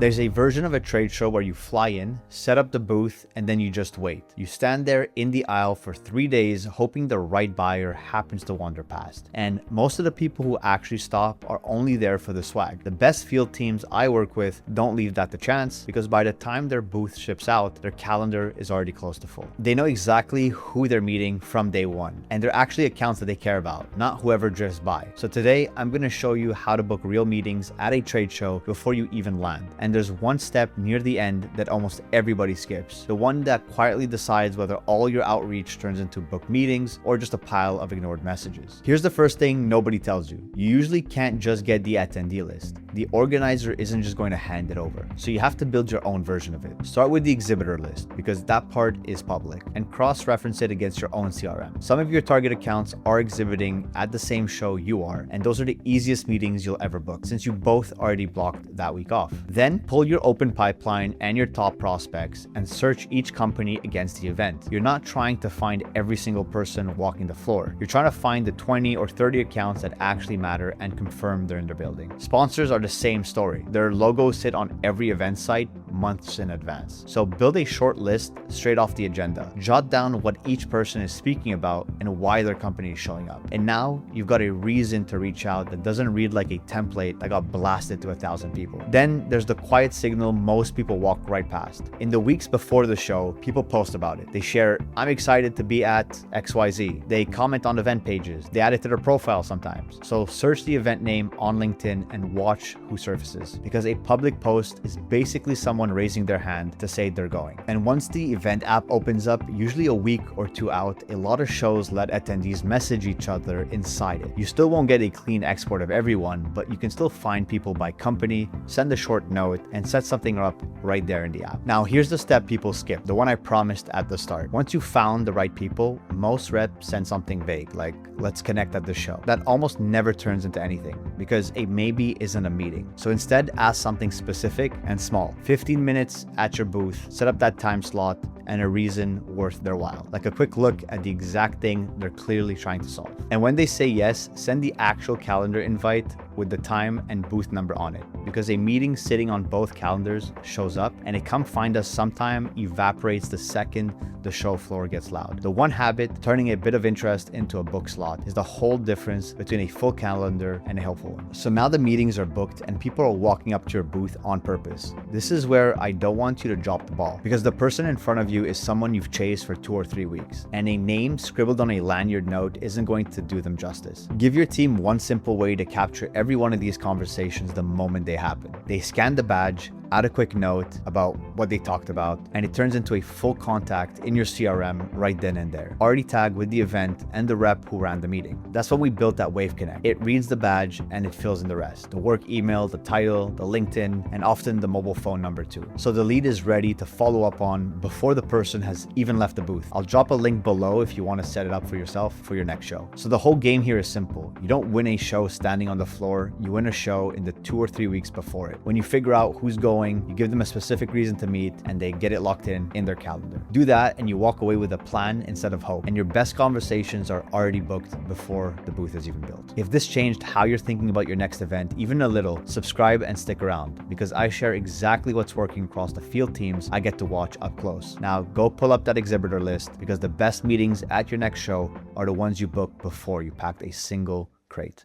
There's a version of a trade show where you fly in, set up the booth, and then you just wait. You stand there in the aisle for 3 days, hoping the right buyer happens to wander past. And most of the people who actually stop are only there for the swag. The best field teams I work with don't leave that to chance, because by the time their booth ships out, their calendar is already close to full. They know exactly who they're meeting from day one, and they're actually accounts that they care about, not whoever drifts by. So today, I'm going to show you how to book real meetings at a trade show before you even land. And there's one step near the end that almost everybody skips, the one that quietly decides whether all your outreach turns into booked meetings or just a pile of ignored messages. Here's the first thing nobody tells you. You usually can't just get the attendee list. The organizer isn't just going to hand it over, so you have to build your own version of it. Start with the exhibitor list, because that part is public, and cross-reference it against your own CRM. Some of your target accounts are exhibiting at the same show you are, and those are the easiest meetings you'll ever book, since you both already blocked that week off. Then pull your open pipeline and your top prospects and search each company against the event. You're not trying to find every single person walking the floor. You're trying to find the 20 or 30 accounts that actually matter and confirm they're in their building. Sponsors are the same story. Their logos sit on every event site months in advance. So build a short list straight off the agenda. Jot down what each person is speaking about and why their company is showing up. And now you've got a reason to reach out that doesn't read like a template that got blasted to 1,000 people. Then there's the quiet signal most people walk right past. In the weeks before the show, people post about it. They share, "I'm excited to be at XYZ." They comment on event pages. They add it to their profile sometimes. So search the event name on LinkedIn and watch who surfaces, because a public post is basically someone raising their hand to say they're going. And once the event app opens up, usually a week or two out, a lot of shows let attendees message each other inside it. You still won't get a clean export of everyone, but you can still find people by company, send a short note, and set something up right there in the app. Now, here's the step people skip, the one I promised at the start. Once you found the right people, most reps send something vague, like, "Let's connect at the show." That almost never turns into anything, because a maybe isn't a meeting. So instead, ask something specific and small. 15 minutes at your booth, set up that time slot, and a reason worth their while, like a quick look at the exact thing they're clearly trying to solve. And when they say yes, send the actual calendar invite with the time and booth number on it, because a meeting sitting on both calendars shows up, and a "come find us sometime" evaporates the second the show floor gets loud. The one habit turning a bit of interest into a book slot is the whole difference between a full calendar and a helpful one. So now the meetings are booked and people are walking up to your booth on purpose. This is where I don't want you to drop the ball, because the person in front of you is someone you've chased for 2 or 3 weeks, and a name scribbled on a lanyard note isn't going to do them justice. Give your team one simple way to capture every one of these conversations the moment they happen. They scan the badge, add a quick note about what they talked about, and it turns into a full contact in your CRM right then and there. Already tagged with the event and the rep who ran the meeting. That's when we built that Wave Connect. It reads the badge and it fills in the rest. The work email, the title, the LinkedIn, and often the mobile phone number too. So the lead is ready to follow up on before the person has even left the booth. I'll drop a link below if you want to set it up for yourself for your next show. So the whole game here is simple. You don't win a show standing on the floor. You win a show in the 2 or 3 weeks before it. When you figure out who's going, you give them a specific reason to meet, and they get it locked in their calendar. Do that and you walk away with a plan instead of hope, and your best conversations are already booked before the booth is even built. If this changed how you're thinking about your next event even a little, subscribe and stick around, because I share exactly what's working across the field teams I get to watch up close. Now go pull up that exhibitor list, because the best meetings at your next show are the ones you book before you packed a single crate.